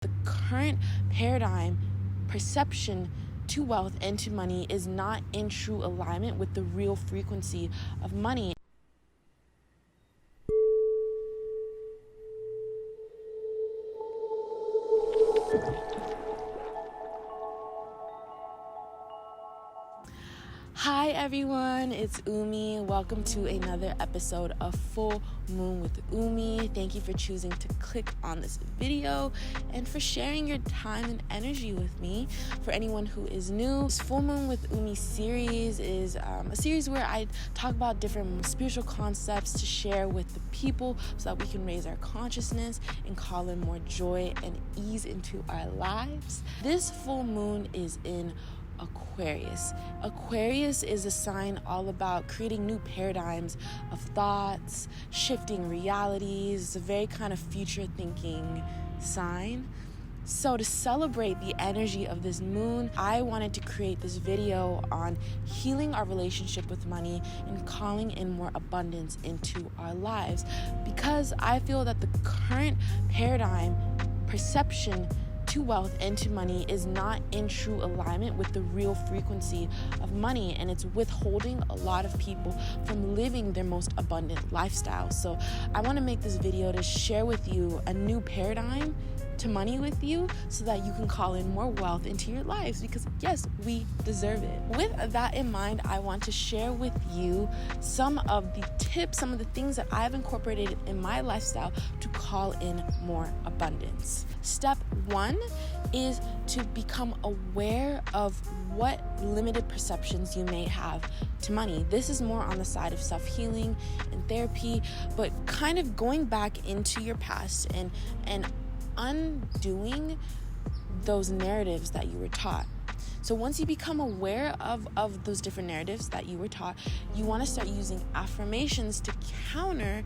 The current paradigm, perception to wealth and to money is not in true alignment with the real frequency of money. Hi everyone, it's Umi. Welcome to another episode of Full Moon with Umi. Thank you for choosing to click on this video and for sharing your time and energy with me. For anyone who is new, this Full Moon with Umi series is a series where I talk about different spiritual concepts to share with the people so that we can raise our consciousness and call in more joy and ease into our lives. This full moon is in Aquarius. Aquarius is a sign all about creating new paradigms of thoughts, shifting realities. It's a very kind of future thinking sign. So to celebrate the energy of this moon, I wanted to create this video on healing our relationship with money and calling in more abundance into our lives, because I feel that the current paradigm, perception to wealth and to money is not in true alignment with the real frequency of money, and it's withholding a lot of people from living their most abundant lifestyle. So I want to make this video to share with you a new paradigm to money with you so that you can call in more wealth into your lives, because yes, we deserve it. With that in mind, I want to share with you some of the tips, some of the things that I've incorporated in my lifestyle to call in more abundance. Step one is to become aware of what limited perceptions you may have to money. This is more on the side of self-healing and therapy, but kind of going back into your past and undoing those narratives that you were taught. So once you become aware of those different narratives that you were taught, you want to start using affirmations to counter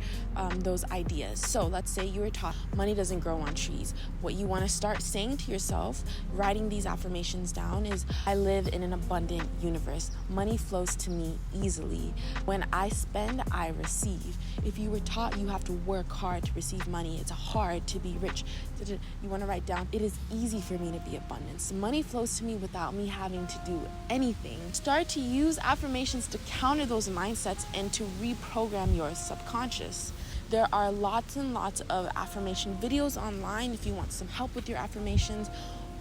those ideas. So let's say you were taught money doesn't grow on trees. What you want to start saying to yourself, writing these affirmations down, is I live in an abundant universe. Money flows to me easily. When I spend, I receive. If you were taught you have to work hard to receive money, it's hard to be rich, you want to write down, it is easy for me to be abundant. Money flows to me without me having to do anything. Start to use affirmations to counter those mindsets and to reprogram your subconscious. There are lots and lots of affirmation videos online if you want some help with your affirmations.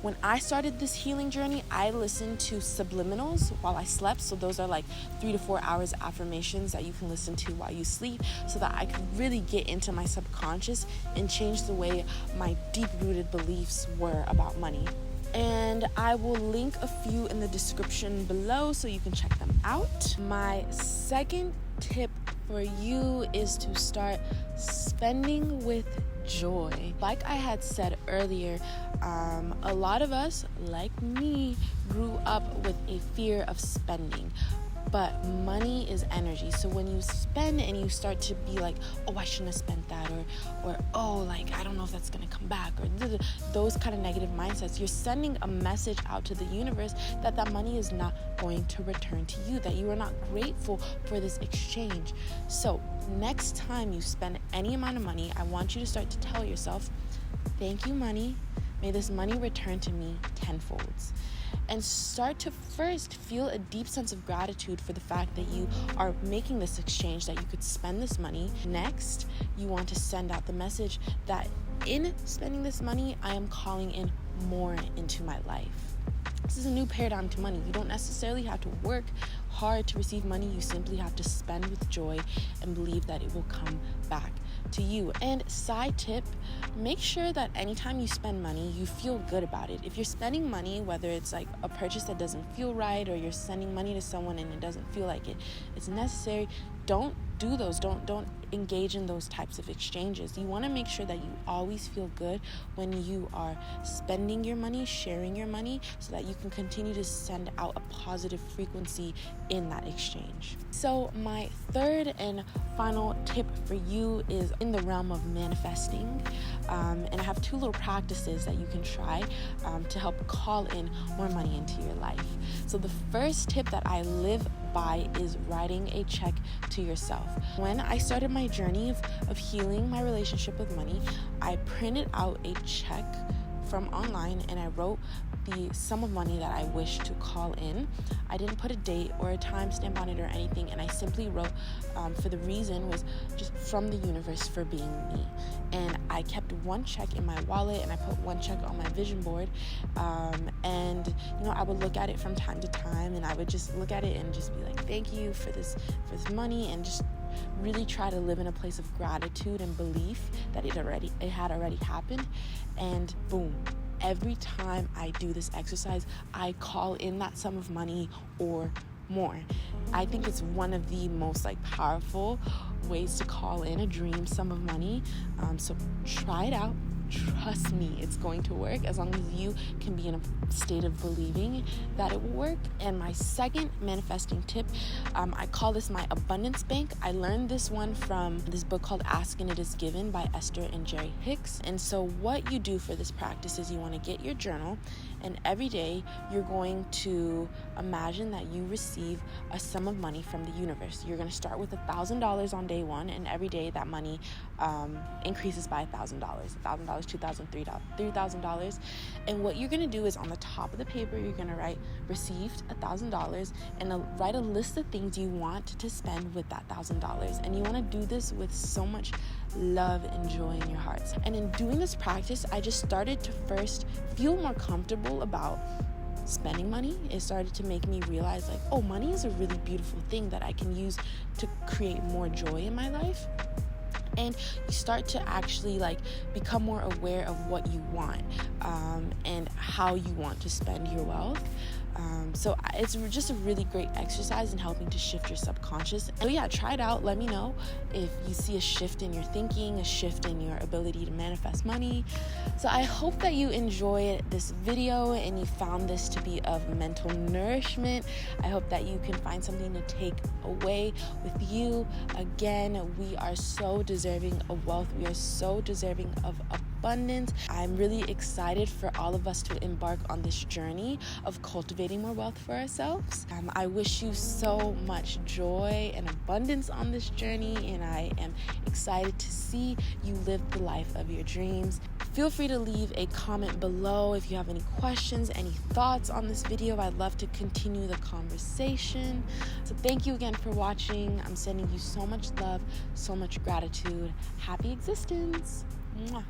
When I started this healing journey, I listened to subliminals while I slept. So those are like 3 to 4 hours of affirmations that you can listen to while you sleep, so that I could really get into my subconscious and change the way my deep-rooted beliefs were about money. And I will link a few in the description below so you can check them out. My second tip for you is to start spending with joy. Like I had said earlier, a lot of us, like me, grew up with a fear of spending. But money is energy. So when you spend and you start to be like, oh, I shouldn't have spent that, or oh, like, I don't know if that's gonna come back, or those kind of negative mindsets, you're sending a message out to the universe that that money is not going to return to you, that you are not grateful for this exchange. So next time you spend any amount of money, I want you to start to tell yourself, thank you, money. May this money return to me tenfold. And start to first feel a deep sense of gratitude for the fact that you are making this exchange, that you could spend this money. Next, you want to send out the message that in spending this money, I am calling in more into my life. This is a new paradigm to money. You don't necessarily have to work hard to receive money. You simply have to spend with joy and believe that it will come back to you. And side tip, make sure that anytime you spend money, you feel good about it. If you're spending money, whether it's like a purchase that doesn't feel right, or you're sending money to someone and it doesn't feel like it's necessary, don't do those. Don't engage in those types of exchanges. You want to make sure that you always feel good when you are spending your money, sharing your money, so that you can continue to send out a positive frequency in that exchange. So my third and final tip for you is in the realm of manifesting. And I have 2 little practices that you can try to help call in more money into your life. So the first tip that I live by is writing a check to yourself. When I started my journey of healing my relationship with money, I printed out a check from online and I wrote the sum of money that I wish to call in. I didn't put a date or a timestamp on it or anything, and I simply wrote for the reason was just from the universe for being me. And I kept one check in my wallet and I put one check on my vision board, and I would look at it from time to time, and I would just look at it and just be like, thank you for this money, and just really try to live in a place of gratitude and belief that it had already happened. And boom, every time I do this exercise, I call in that sum of money or more. I think it's one of the most powerful ways to call in a dream sum of money. So try it out. Trust me, it's going to work as long as you can be in a state of believing that it will work. And my second manifesting tip, I call this my abundance bank. I learned this one from this book called Ask and It Is Given by Esther and Jerry Hicks. And so what you do for this practice is you want to get your journal, and every day you're going to imagine that you receive a sum of money from the universe. You're going to start with $1,000 on day one, and every day that money increases by $1,000, $2,000, $3,000. And what you're going to do is on the top of the paper, you're going to write received $1,000 and write a list of things you want to spend with that $1,000. And you want to do this with so much love and joy in your hearts. And in doing this practice, I just started to first feel more comfortable about spending money. It started to make me realize money is a really beautiful thing that I can use to create more joy in my life. And you start to actually become more aware of what you want and how you want to spend your wealth. So it's just a really great exercise in helping to shift your subconscious. So yeah, try it out. Let me know if you see a shift in your thinking, a shift in your ability to manifest money. So I hope that you enjoyed this video and you found this to be of mental nourishment. I hope that you can find something to take away with you. Again, we are so deserving of wealth. We are so deserving of abundance. I'm really excited for all of us to embark on this journey of cultivating more wealth for ourselves. I wish you so much joy and abundance on this journey, and I am excited to see you live the life of your dreams. Feel free to leave a comment below if you have any questions, any thoughts on this video. I'd love to continue the conversation. So thank you again for watching. I'm sending you so much love, so much gratitude. Happy existence. Mwah.